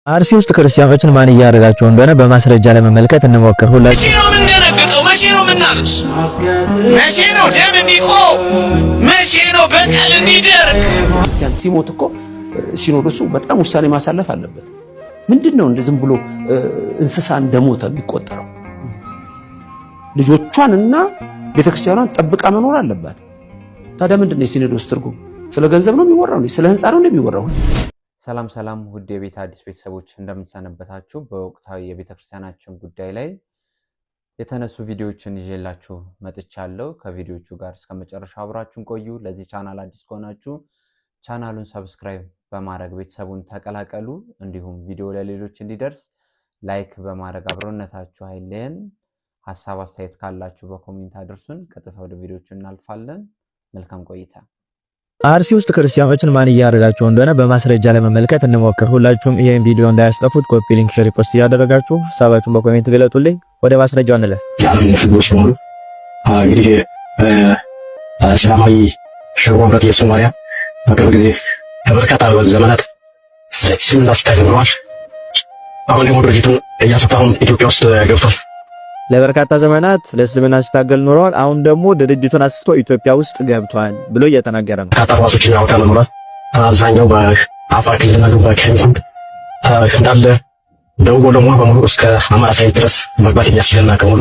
አርሲ ውስጥ ክርስቲያኖችን ማን እያደረጋቸው እንደሆነ በማስረጃ ለመመልከት እንሞክር። ሁላችን መቼ ነው የምንደነግጠው? መቼ ነው የምናለቅስ? መቼ ነው ደም እንዲቆም? መቼ ነው በቀል እንዲደርቅ? ሲሞት እኮ ሲኖዶሱ በጣም ውሳኔ ማሳለፍ አለበት። ምንድነው እንደ ዝም ብሎ እንስሳ እንደሞተ የሚቆጠረው? ልጆቿንና ቤተክርስቲያኗን ጠብቃ መኖር አለባት። ታዲያ ምንድነው የሲኖዶስ ትርጉም? ስለ ገንዘብ ነው የሚወራው? ስለ ህንጻ ነው የሚወራው? ሰላም ሰላም ውድ የቤት አዲስ ቤተሰቦች እንደምትሰነበታችሁ። በወቅታዊ የቤተክርስቲያናችን ጉዳይ ላይ የተነሱ ቪዲዮዎችን ይዤላችሁ መጥቻለሁ። ከቪዲዮቹ ጋር እስከ መጨረሻው አብራችሁን ቆዩ። ለዚህ ቻናል አዲስ ከሆናችሁ ቻናሉን ሰብስክራይብ በማድረግ ቤተሰቡን ተቀላቀሉ። እንዲሁም ቪዲዮ ለሌሎች እንዲደርስ ላይክ በማድረግ አብሮነታችሁ አይለየን። ሐሳብ አስተያየት ካላችሁ በኮሜንት አድርሱን። ቀጥታ ወደ ቪዲዮቹ እናልፋለን። መልካም ቆይታ። አርሲ ውስጥ ክርስቲያኖችን ማን እያደረጋቸው እንደሆነ በማስረጃ ለመመልከት እንሞክር። ሁላችሁም ይሄን ቪዲዮ እንዳያስጠፉት ኮፒ ሊንክ፣ ሼር፣ ፖስት እያደረጋችሁ ሐሳባችሁን በኮሜንት ገለጡልኝ። ወደ ማስረጃው እንለፍ። ያለፍቶች ነው እንግዲህ እስላማዊ ሽብረት የሶማሊያ በቅርብ ጊዜ በርካታ ዘመናት ስለ አስተምሯል። አሁን ደግሞ ድርጅቱን እያሰፋውን ኢትዮጵያ ውስጥ ገብቷል። ለበርካታ ዘመናት ለእስልምና ሲታገል ኖሯል። አሁን ደግሞ ድርጅቱን አስፍቶ ኢትዮጵያ ውስጥ ገብቷል ብሎ እየተናገረ ነው። ካታዋሶችን ያወጣል ኖሯል። አብዛኛው በአፋር ክልልና በኬንያ እንዳለ ደቡብ ወሎ በሙሉ እስከ አማራ ሳይንት ድረስ መግባት የሚያስችልና ከሙሉ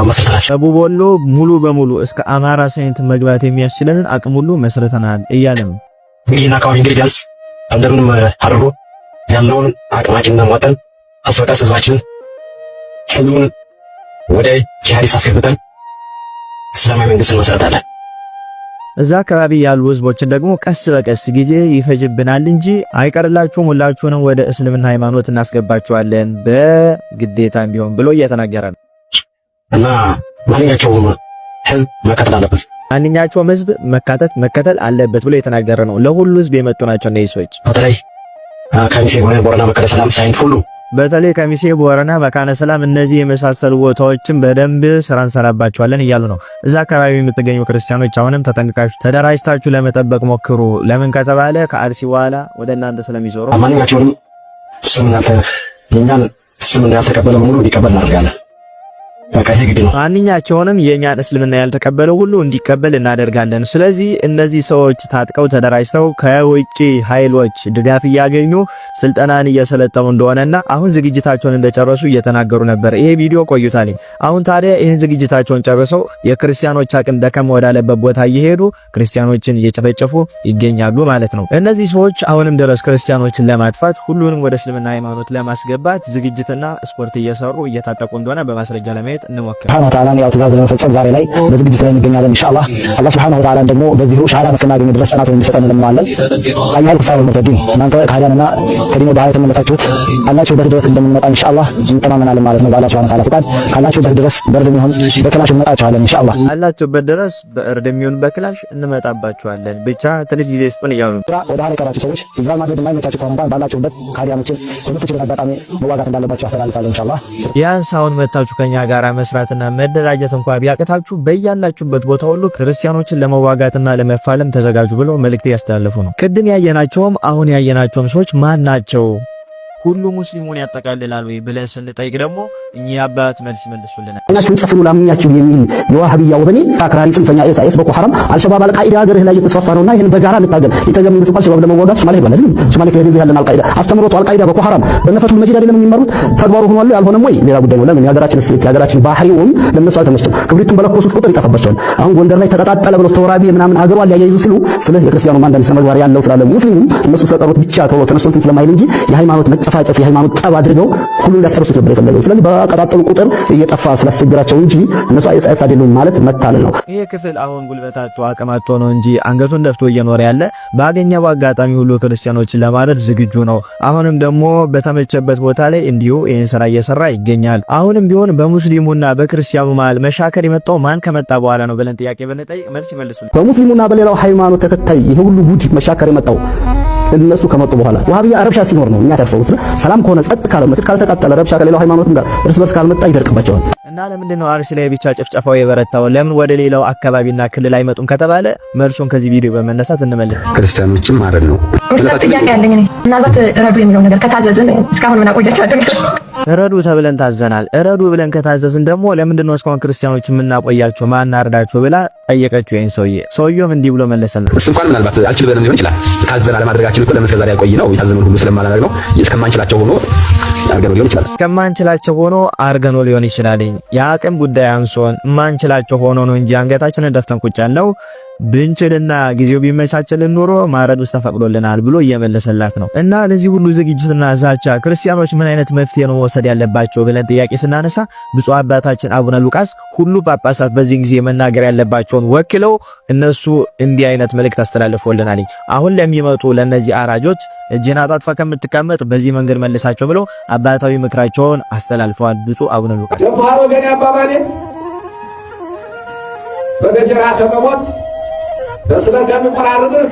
መስርተናል። ደቡብ ወሎ ሙሉ በሙሉ እስከ አማራ ሳይንት መግባት የሚያስችለንን አቅም ሁሉ መስርተናል እያለ ነው። ይህን አካባቢ እንግዲህ ቢያንስ እንደምንም አድርጎ ያለውን አቅማችንና መጠን አስፈቃስ ህዝባችን ሁሉን ወደ ጂሃዲስ አስገብተን እስላማዊ መንግስት እንመሰርታለን። እዛ አካባቢ ያሉ ህዝቦችን ደግሞ ቀስ በቀስ ጊዜ ይፈጅብናል እንጂ አይቀርላችሁም፣ ሁላችሁንም ወደ እስልምና ሃይማኖት እናስገባችኋለን በግዴታም ቢሆን ብሎ እየተናገረ ነው። እና ማንኛቸውም ህዝብ መከተል አለበት፣ ማንኛቸውም ህዝብ መከተል አለበት ብሎ የተናገረ ነው። ለሁሉ ህዝብ የመጡ ናቸው እነዚህ ሰዎች። በተለይ ከሚሴ ቦረና፣ መካነ ሰላም ሳይንት ሁሉ በተለይ ከሚሴ ቦረና፣ መካነ ሰላም እነዚህ የመሳሰሉ ቦታዎችን በደንብ ስራ እንሰራባቸዋለን እያሉ ነው። እዛ አካባቢ የምትገኙ ክርስቲያኖች አሁንም ተጠንቅቃችሁ ተደራጅታችሁ ለመጠበቅ ሞክሩ። ለምን ከተባለ ከአርሲ በኋላ ወደ እናንተ ስለሚዞሩ ማንኛቸውንም የኛን እስልምና ያልተቀበለ ሙሉ እንዲቀበል እናደርጋለን። በቃ ይሄ ግድ ነው። ማንኛቸውንም የኛን እስልምና ያልተቀበለው ሁሉ እንዲቀበል እናደርጋለን። ስለዚህ እነዚህ ሰዎች ታጥቀው ተደራጅተው ከውጪ ኃይሎች ድጋፍ እያገኙ ስልጠናን እየሰለጠኑ እንደሆነና አሁን ዝግጅታቸውን እንደጨረሱ እየተናገሩ ነበር። ይሄ ቪዲዮ ቆይቷል። አሁን ታዲያ ይህን ዝግጅታቸውን ጨርሰው የክርስቲያኖች አቅም ደከም ወዳለበት ቦታ እየሄዱ ክርስቲያኖችን እየጨፈጨፉ ይገኛሉ ማለት ነው። እነዚህ ሰዎች አሁንም ድረስ ክርስቲያኖችን ለማጥፋት ሁሉንም ወደ እስልምና ሃይማኖት ለማስገባት ዝግጅትና ስፖርት እየሰሩ እየታጠቁ እንደሆነ በማስረጃ ለማየት እንሞክር። ሱብሃነሁ ወተዓላ ያው ትእዛዝ ለመፈጸም ዛሬ ላይ በዝግጅት ላይ እንገኛለን ኢንሻአላህ። አላህ ሱብሃነሁ ወተዓላ ደግሞ በዚሁ ሻሃዳ እስከናገኝ ድረስ ጽናቱን እንዲሰጠን እንለምናለን። አያል ኩፋሩ ሙተዲን እናንተ ከሃዲያንና ከዲኑ ወደ ኋላ የተመለሳችሁት አላችሁበት ድረስ እንደምንመጣ ኢንሻአላህ እንተማመናለን ማለት ነው። በአላህ ሱብሃነሁ ወተዓላ ፍቃድ ካላችሁበት ድረስ በእርድም ይሁን በክላሽ እንመጣችኋለን ኢንሻአላህ። አላችሁበት ድረስ በእርድም ይሁን በክላሽ እንመጣባችኋለን። ብቻ ትንሽ ጊዜ ስጡን እያሉ ወደ ኋላ የቀራችሁ ሰዎች ኢዝራኤል ማድረግ የማይመቻችሁ ከሆነ እንኳን ባላችሁበት ከሃዲያኖችን በምትችሉት አጋጣሚ መዋጋት እንዳለባችሁ አስተላልፋለሁ ኢንሻአላህ። ያን ሳውን መታችሁ ከኛ ጋር መስራትና መደራጀት እንኳን ቢያቀታችሁ በያላችሁበት ቦታ ሁሉ ክርስቲያኖችን ለመዋጋትና ለመፋለም ተዘጋጁ ብለው መልእክት ያስተላልፉ ነው። ቅድም ያየናቸውም አሁን ያየናቸውም ሰዎች ማን ናቸው? ሁሉ ሙስሊሙን ያጠቃልላል ወይ ብለን ስንጠይቅ ደግሞ እኚህ አባት መልስ መልሱልናል። እናችሁ ጽፍሩ ላምኛችሁ የሚል የዋሃብያ ወገኔ አክራሪ ጽንፈኛ ኤስአኤስ ቦኮ ሐራም አልሸባብ አልቃኢዳ ሀገርህ ላይ እየተስፋፋ ነውና ይሄን በጋራ እንታገል። ኢትዮጵያ መንግስት እንኳን ሸባብ ለመዋጋት ሶማሌ ይባላል። ሶማሌ ከዚህ ያለን አልቃኢዳ አስተምሮቱ አልቃኢዳ ቦኮ ሐራም በነፈቱል መጂድ አይደለም የሚመሩት ተግባሩ ሆኗል ያልሆነም ወይ ሌላ ጉዳይ ነው። ለምን የሀገራችን እሴት የሀገራችን ባህሪውም ለነሱ አልተመቸም። ክብሪቱን በለኮሱት ቁጥር ይጠፋባቸዋል። አሁን ጎንደር ላይ ተቀጣጠለ ብለው ተወራቢ ምናምን አገሯ ሊያያይዙ ሲሉ ስለ የክርስቲያኑ አንዳንድ ስነ ምግባር ያለው ስላለ ሙስሊሙም እነሱ ስለጠሩት ብቻ ተወው ተነስቶት ስለማይል እንጂ የሃይማኖት መጨፋጨፍ የሃይማኖት አድርገው ሁሉ ሊያስፈርሱት ነበር የፈለገው። ስለዚህ በቀጣጠሉ ቁጥር እየጠፋ ስላስቸግራቸው እንጂ እነሱ አይሳይስ አይደሉም ማለት መታለል ነው። ይሄ ክፍል አሁን ጉልበታቱ አቅማቶ ነው እንጂ አንገቱን ደፍቶ እየኖረ ያለ ባገኘው አጋጣሚ ሁሉ ክርስቲያኖችን ለማረድ ዝግጁ ነው። አሁንም ደግሞ በተመቸበት ቦታ ላይ እንዲሁ ይሄን ስራ እየሰራ ይገኛል። አሁንም ቢሆን በሙስሊሙና በክርስቲያኑ መሃል መሻከር የመጣው ማን ከመጣ በኋላ ነው ብለን ጥያቄ ብንጠይቅ መልስ ይመልሱልናል። በሙስሊሙና በሌላው ሃይማኖት ተከታይ ይሄ ሁሉ ጉድ መሻከር የመጣው እነሱ ከመጡ በኋላ ዋሃብያ ረብሻ ሲኖር ነው የሚያተርፈው። ሰላም ከሆነ ጸጥ ካለ መስጊድ ካልተቃጠለ ረብሻ ከሌላው ሃይማኖትም ጋር እርስ በርስ ካልመጣ ይደርቅባቸዋል። እና ለምንድነው አርሲ ላይ ብቻ ጭፍጨፋው የበረታው? ለምን ወደ ሌላው አካባቢና ክልል አይመጡም ከተባለ መልሱን ከዚህ ቪዲዮ በመነሳት እንመልስ። ክርስቲያኖችም ማለት ነው ጥያቄ ያለኝ እኔ ምናልባት ረዱ የሚለው ነገር ከታዘዝን እስካሁን ምን አቆያችሁ አይደል? ረዱ ተብለን ታዘናል። ረዱ ብለን ከታዘዝን ደግሞ ለምንድነው እስካሁን ክርስቲያኖች የምናቆያቸው ማናርዳቸው ብላ ጠየቀችው። ይሄን ሰውየውም እንዲህ ብሎ መለሰልን። እሱ እንኳን ምናልባት አልችል ብለን ሊሆን ይችላል። ታዘን አለማድረጋችን እኮ ለምን እስከዛሬ ያቆይ ነው የታዘነው ሁሉ ስለማላደርግ ነው። እስከማንችላቸው ሆኖ አርገኖ ሊሆን ይችላል። እስከማንችላቸው ሆኖ አርገኖ ሊሆን ይችላል። የአቅም ጉዳይ አንሶን ማንችላቸው ሆኖ ነው እንጂ አንገታችንን ደፍተን ቁጭ ያልነው ብንችልና ጊዜው ቢመቻችልን ኖሮ ማረድ ውስጥ ተፈቅዶልናል ብሎ እየመለሰላት ነው። እና ለዚህ ሁሉ ዝግጅትና ዛቻ ክርስቲያኖች ምን አይነት መፍትሄ ነው መውሰድ ያለባቸው ብለን ጥያቄ ስናነሳ ብፁዕ አባታችን አቡነ ሉቃስ ሁሉ ጳጳሳት በዚህ ጊዜ መናገር ያለባቸውን ወክለው እነሱ እንዲህ አይነት መልእክት አስተላልፎልናል። አሁን ለሚመጡ ለነዚህ አራጆች እጅና አጣጥፋ ከምትቀመጥ በዚህ መንገድ መልሳቸው ብለው አባታዊ ምክራቸውን አስተላልፈዋል ብፁዕ አቡነ ሉቃስ። ጀምሮ ገና አባባሌ በገጀራ ከመሞት በስለት ከሚቆራርጥህ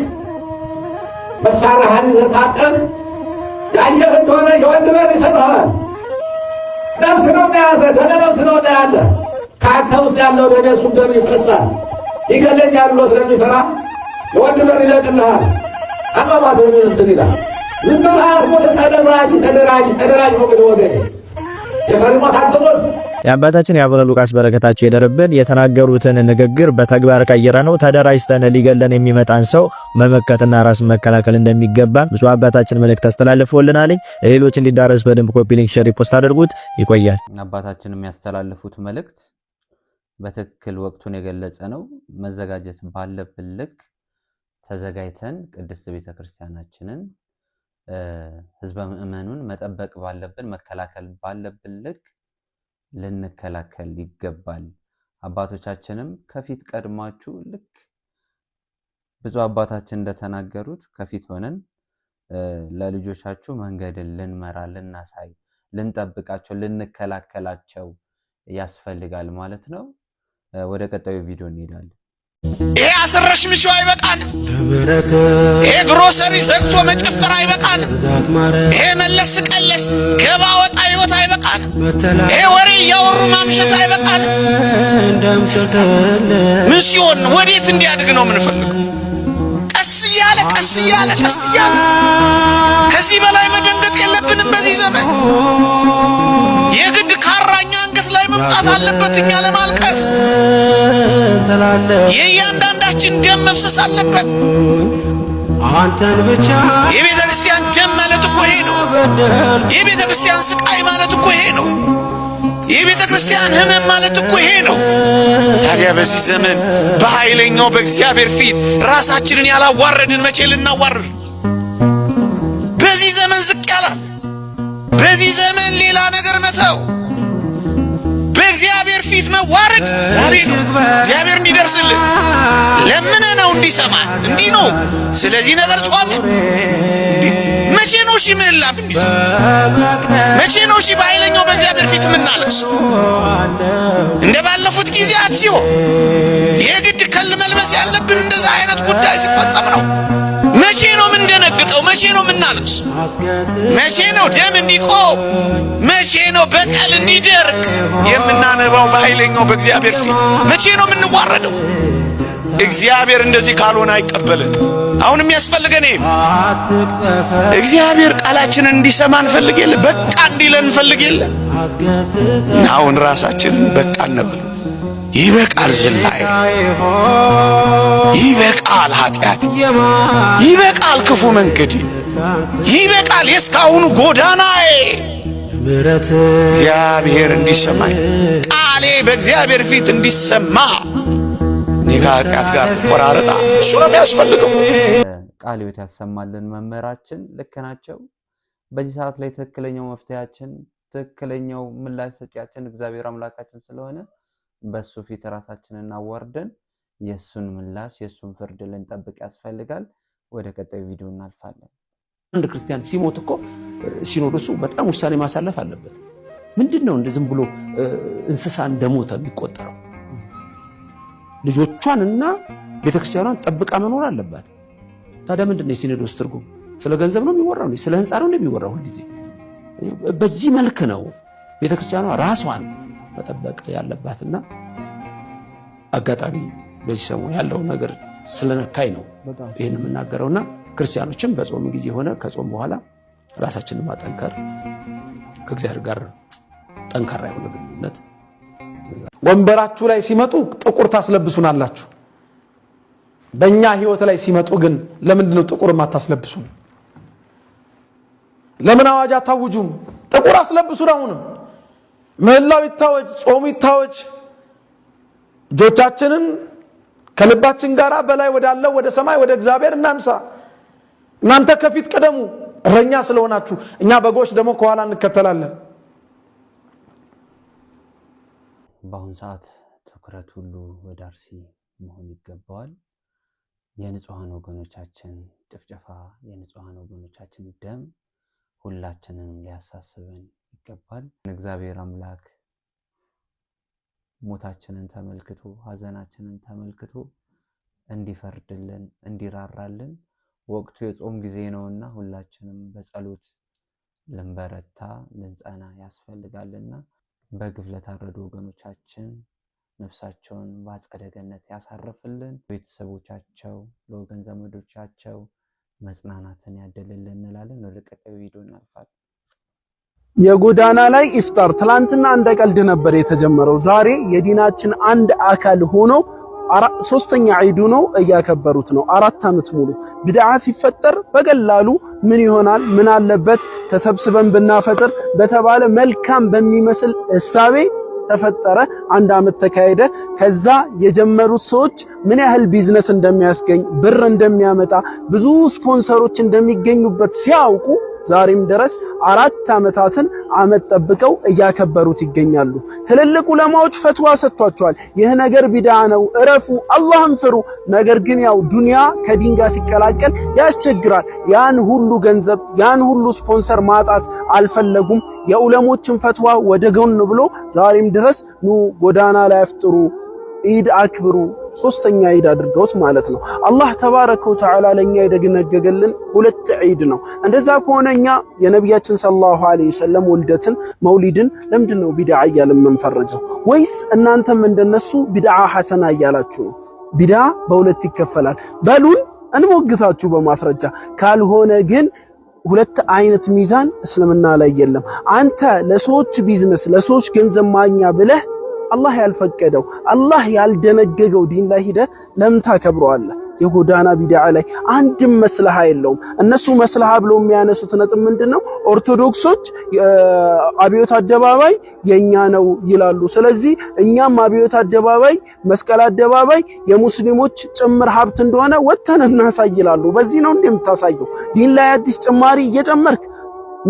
መሳሪያህን ይዘህ ታጥቀህ ያየህ እንደሆነ የወንድ በር ይሰጥሃል። ነፍስ ነው እንደያዘ ደመ ነፍስ ነው እንደያለ ከአንተ ውስጥ ያለው ደም እሱም ደም ይፈሳል። ይገለኛል ብሎ ስለሚፈራ የወንድ በር ይለቅልሃል። አሟሟትህን እንትን ይላል። ዝም ብለህ አትሞት። ተደራጅ ነው ብለህ ወገኔ የፈሪ ሞት አትሞት። የአባታችን የአቡነ ሉቃስ በረከታቸው የደረብን የተናገሩትን ንግግር በተግባር ቀይረ ነው ተደራጅተን ሊገለን የሚመጣን ሰው መመከትና ራስ መከላከል እንደሚገባ ብፁዕ አባታችን መልእክት አስተላልፈውልናል። ሌሎች እንዲዳረስ በደንብ ኮፒ ሊንክ ሼር ፖስት አድርጉት። ይቆያል። አባታችን የሚያስተላልፉት መልእክት በትክክል ወቅቱን የገለጸ ነው። መዘጋጀት ባለብን ልክ ተዘጋጅተን ቅድስት ቤተክርስቲያናችንን ህዝበ ምእመኑን መጠበቅ ባለብን መከላከል ባለብን ልክ ልንከላከል ይገባል። አባቶቻችንም ከፊት ቀድማችሁ ልክ ብዙ አባታችን እንደተናገሩት ከፊት ሆነን ለልጆቻችሁ መንገድን ልንመራ፣ ልናሳይ፣ ልንጠብቃቸው፣ ልንከላከላቸው ያስፈልጋል ማለት ነው። ወደ ቀጣዩ ቪዲዮ እንሄዳለን። ይሄ አስረሽ ምሽው አይበቃን። ይሄ ግሮሰሪ ዘግቶ መጨፈር አይበቃን። ይሄ መለስ ቀለስ ገባ ወጣ ህይወት አይበቃን። ይሄ ወሬ እያወሩ ማምሸት አይበቃን። ምን ሲሆን ወዴት እንዲያድግ ነው የምንፈልገው? ቀስ እያለ ከዚህ በላይ መደንገጥ የለብንም። በዚህ ዘመን የግድ ካራኛ አንገት ላይ መምጣት አለበት እኛ ለማልቀስ። የእያንዳንዳችን ደም መፍሰስ አለበት። የቤተ ክርስቲያን ደም ማለት እኮ ይሄ ነው። የቤተ ክርስቲያን ስቃይ ማለት እኮ ይሄ ነው። የቤተ ክርስቲያን ህመም ማለት እኮ ይሄ ነው። ታዲያ በዚህ ዘመን በኃይለኛው በእግዚአብሔር ፊት ራሳችንን ያላዋረድን መቼ ልናዋርድ? በዚህ ዘመን ዝቅ ያላል፣ በዚህ ዘመን ሌላ ነገር መተው፣ በእግዚአብሔር ፊት መዋረድ ዛሬ ነው። እግዚአብሔር እንዲደርስልን ለምን ነው እንዲሰማን እንዲህ ነው። ስለዚህ ነገር ጾም መቼ ነው ሺ ምህላ ብንይዝ? መቼ ነው ሺ በኃይለኛው በእግዚአብሔር ፊት የምናለቅስ? እንደ ባለፉት ጊዜያት ሲሆን የግድ ከል መልበስ ያለብን እንደዛ አይነት ጉዳይ ሲፈጸም ነው። መቼ ነው የምንደነግጠው? መቼ ነው የምናለቅስ? መቼ ነው ደም እንዲቆም? መቼ ነው በቀል እንዲደርቅ የምናነባው በኃይለኛው በእግዚአብሔር ፊት? መቼ ነው የምንዋረደው? እግዚአብሔር እንደዚህ ካልሆነ አይቀበልን። አሁን የሚያስፈልገን ይሄ እግዚአብሔር ቃላችንን እንዲሰማ እንፈልግ የለ፣ በቃ እንዲለን እንፈልግ የለ። አሁን ራሳችንን በቃ እንበል። ይበቃል ዝላይ፣ ይበቃል ኃጢአት፣ ይበቃል ክፉ መንገድ፣ ይበቃል የስካሁኑ ጎዳናዬ። እግዚአብሔር እንዲሰማኝ ቃሌ በእግዚአብሔር ፊት እንዲሰማ እኔ ከኃጢአት ጋር ቆራረጣ እሱ ነው የሚያስፈልገው። ቃል ሕይወት ያሰማልን መምህራችን ልክ ናቸው። በዚህ ሰዓት ላይ ትክክለኛው መፍትሄያችን ትክክለኛው ምላሽ ሰጪያችን እግዚአብሔር አምላካችን ስለሆነ በሱ ፊት ራሳችንን እናዋርደን የሱን ምላሽ የሱን ፍርድ ልንጠብቅ ያስፈልጋል። ወደ ቀጣዩ ቪዲዮ እናልፋለን። አንድ ክርስቲያን ሲሞት እኮ ሲኖዶሱ በጣም ውሳኔ ማሳለፍ አለበት። ምንድነው እንደ ዝም ብሎ እንስሳ እንደሞተ የሚቆጠረው? ልጆቿንና ቤተክርስቲያኗን ጠብቃ መኖር አለባት። ታዲያ ምንድነው የሲኖዶስ ትርጉም? ስለ ገንዘብ ነው የሚወራው? ስለ ህንፃ ነው የሚወራው? ሁሉ ጊዜ በዚህ መልክ ነው ቤተክርስቲያኗ ራሷን መጠበቅ ያለባትና አጋጣሚ በዚህ ሰሞን ያለው ነገር ስለነካይ ነው ይሄን የምናገረውና ክርስቲያኖችም በጾም ጊዜ ሆነ ከጾም በኋላ ራሳችንን ማጠንከር ከእግዚአብሔር ጋር ጠንካራ የሆነ ግንኙነት ወንበራችሁ ላይ ሲመጡ ጥቁር ታስለብሱናላችሁ በእኛ ህይወት ላይ ሲመጡ ግን ለምንድነው ጥቁር ማታስለብሱን ለምን አዋጅ አታውጁም ጥቁር አስለብሱን አሁንም ምህላው ይታወጅ ጾሙ ይታወጅ ጆቻችንን ከልባችን ጋራ በላይ ወዳለው ወደ ሰማይ ወደ እግዚአብሔር እናንሳ እናንተ ከፊት ቀደሙ እረኛ ስለሆናችሁ እኛ በጎች ደግሞ ከኋላ እንከተላለን በአሁን ሰዓት ትኩረት ሁሉ ወደ አርሲ መሆን ይገባዋል የንጹሃን ወገኖቻችን ጭፍጨፋ የንጹሃን ወገኖቻችን ደም ሁላችንንም ሊያሳስበን ይገባል እግዚአብሔር አምላክ ሞታችንን ተመልክቶ ሐዘናችንን ተመልክቶ እንዲፈርድልን እንዲራራልን ወቅቱ የጾም ጊዜ ነውና ሁላችንም በጸሎት ልንበረታ ልንጸና ያስፈልጋልና በግፍ ለታረዱ ወገኖቻችን ነፍሳቸውን በአጸደ ገነት ያሳርፍልን ቤተሰቦቻቸው ለወገን ዘመዶቻቸው መጽናናትን ያደልልን እንላለን ወደ ቀጣዩ ቪዲዮ እናልፋለን የጎዳና ላይ ኢፍጣር ትላንትና እንደ ቀልድ ነበር የተጀመረው ዛሬ የዲናችን አንድ አካል ሆኖ ሶስተኛ ዒዱ ነው እያከበሩት ነው 4 አመት ሙሉ ቢድዓ ሲፈጠር በቀላሉ ምን ይሆናል ምን አለበት ተሰብስበን ብናፈጥር በተባለ መልካም በሚመስል እሳቤ ተፈጠረ 1 አመት ተካሄደ ከዛ የጀመሩት ሰዎች ምን ያህል ቢዝነስ እንደሚያስገኝ ብር እንደሚያመጣ ብዙ ስፖንሰሮች እንደሚገኙበት ሲያውቁ ዛሬም ድረስ 4 አመታትን አመት ጠብቀው እያከበሩት ይገኛሉ ትልልቅ ዑለማዎች ፈትዋ ሰጥቷቸዋል ይህ ነገር ቢድዓ ነው እረፉ አላህን ፍሩ ነገር ግን ያው ዱንያ ከዲን ጋር ሲከላከል ያስቸግራል ያን ሁሉ ገንዘብ ያን ሁሉ ስፖንሰር ማጣት አልፈለጉም የዑለሞችን ፈትዋ ወደ ጎን ብሎ ዛሬም ድረስ ኑ ጎዳና ላይ አፍጥሩ ኢድ አክብሩ ሶስተኛ ኢድ አድርገውት ማለት ነው አላህ ተባረከ ወተዓላ ለኛ የደነገገልን 2 ኢድ ነው እንደዛ ከሆነኛ የነብያችን ሰለላሁ ዐለይሂ ወሰለም ወልደትን መውሊድን ለምንድነው ቢድዓ እያልን መንፈረጀው ወይስ እናንተም እንደነሱ ቢድዓ ሐሰና እያላችሁ ነው ቢድዓ በሁለት ይከፈላል በሉን እንሞግታችሁ በማስረጃ ካልሆነ ግን 2 አይነት ሚዛን እስልምና ላይ የለም አንተ ለሰዎች ቢዝነስ ለሰዎች ገንዘብ ማግኛ ብለህ አላህ ያልፈቀደው አላህ ያልደነገገው ዲን ላይ ሄደ ለምን ታከብረዋለህ የጎዳና ቢድዓ ላይ አንድም መስለሃ የለውም እነሱ መስለሃ ብለው የሚያነሱት ነጥብ ምንድነው ኦርቶዶክሶች አብዮት አደባባይ የኛ ነው ይላሉ ስለዚህ እኛም አብዮት አደባባይ መስቀል አደባባይ የሙስሊሞች ጭምር ሀብት እንደሆነ ወተን እናሳይላሉ በዚህ ነው እንደምታሳየው ዲን ላይ አዲስ ጭማሪ እየጨመርክ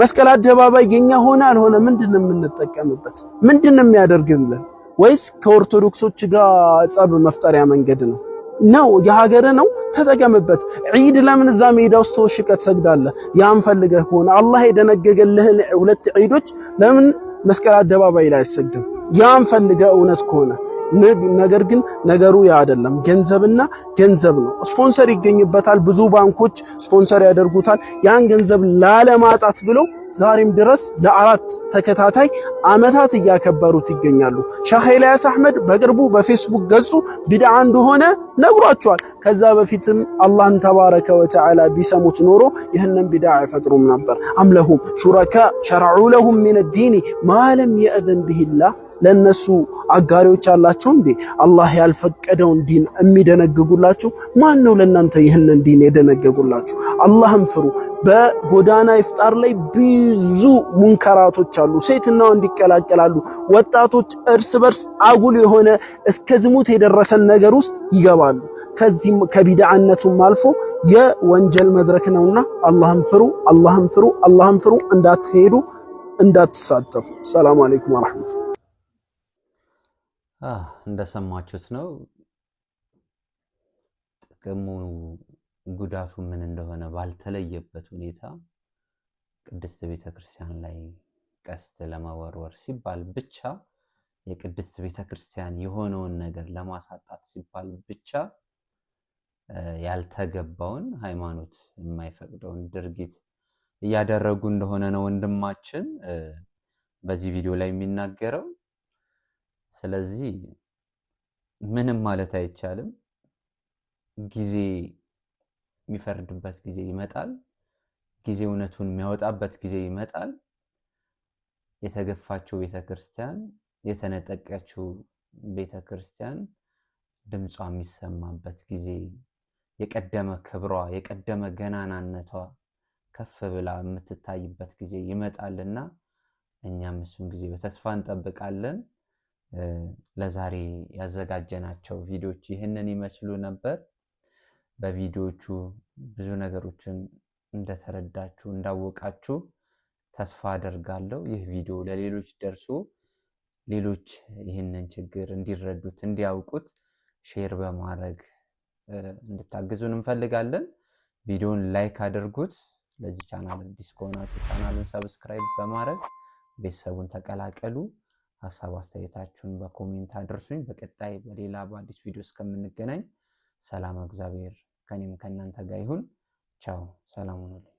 መስቀል አደባባይ የኛ ሆነ አልሆነ ምንድነው የምንጠቀምበት ምንድነው የሚያደርግልን ወይስ ከኦርቶዶክሶች ጋር ጸብ መፍጠሪያ መንገድ ነው የሀገር ነው ተጠቀምበት ዒድ ለምን እዛ ሜዳ ውስጥ ተወሽቀት ሰግዳለህ ያን ፈልገህ ሆነ አላህ የደነገገልህን 2 ዒዶች ለምን መስቀል አደባባይ ላይ አይሰግድም ያን ፈልገህ እውነት ከሆነ ነገር ግን ነገሩ ያ አይደለም ገንዘብና ገንዘብ ነው ስፖንሰር ይገኝበታል ብዙ ባንኮች ስፖንሰር ያደርጉታል ያን ገንዘብ ላለማጣት ብለው ዛሬም ድረስ ለ4 ተከታታይ አመታት እያከበሩት ይገኛሉ ሼህ ኢልያስ አህመድ በቅርቡ በፌስቡክ ገጹ ቢድዓ እንደሆነ ነግሯቸዋል ከዛ በፊትም አላህን ተባረከ ወተዓላ ቢሰሙት ኖሮ ይህንን ቢድዓ አይፈጥሩም ነበር አምለሁም ሹረካ ሸርዑ ለሁም ሚን الدين ما لم يأذن به الله ለነሱ አጋሪዎች አላችሁ እንዴ አላህ ያልፈቀደውን ዲን የሚደነግጉላችሁ ማን ነው ለናንተ ይህንን ዲን የደነገጉላችሁ አላህን ፍሩ በጎዳና ኢፍጣር ላይ ብዙ ሙንከራቶች አሉ ሴትና ወንድ ይቀላቀላሉ ወጣቶች እርስ በርስ አጉል የሆነ እስከ ዝሙት የደረሰን ነገር ውስጥ ይገባሉ ከዚህም ከቢድዓነቱም አልፎ የወንጀል መድረክ ነውና አላህን ፍሩ አላህን ፍሩ አላህን ፍሩ እንዳትሄዱ እንዳትሳተፉ ሰላም አለይኩም ወራህመቱላህ እንደሰማችሁት ነው ጥቅሙ ጉዳቱ ምን እንደሆነ ባልተለየበት ሁኔታ ቅድስት ቤተክርስቲያን ላይ ቀስት ለማወርወር ሲባል ብቻ የቅድስት ቤተክርስቲያን የሆነውን ነገር ለማሳጣት ሲባል ብቻ ያልተገባውን ሃይማኖት የማይፈቅደውን ድርጊት እያደረጉ እንደሆነ ነው ወንድማችን በዚህ ቪዲዮ ላይ የሚናገረው ስለዚህ ምንም ማለት አይቻልም። ጊዜ የሚፈርድበት ጊዜ ይመጣል። ጊዜ እውነቱን የሚያወጣበት ጊዜ ይመጣል። የተገፋችው ቤተክርስቲያን፣ የተነጠቀችው ቤተክርስቲያን ድምጿ የሚሰማበት ጊዜ፣ የቀደመ ክብሯ፣ የቀደመ ገናናነቷ ከፍ ብላ የምትታይበት ጊዜ ይመጣልና እኛም እሱን ጊዜ በተስፋ እንጠብቃለን። ለዛሬ ያዘጋጀናቸው ቪዲዮዎች ይህንን ይመስሉ ነበር። በቪዲዮቹ ብዙ ነገሮችን እንደተረዳችሁ እንዳወቃችሁ ተስፋ አደርጋለሁ። ይህ ቪዲዮ ለሌሎች ደርሶ ሌሎች ይህንን ችግር እንዲረዱት እንዲያውቁት ሼር በማድረግ እንድታግዙን እንፈልጋለን። ቪዲዮን ላይክ አድርጉት። ለዚህ ቻናል አዲስ ከሆናችሁ ቻናሉን ሰብስክራይብ በማድረግ ቤተሰቡን ተቀላቀሉ። ሐሳብ አስተያየታችሁን በኮሜንት አድርሱኝ። በቀጣይ በሌላ በአዲስ ቪዲዮ እስከምንገናኝ ሰላም እግዚአብሔር ከኔም ከእናንተ ጋር ይሁን። ቻው፣ ሰላም ሁኑልኝ።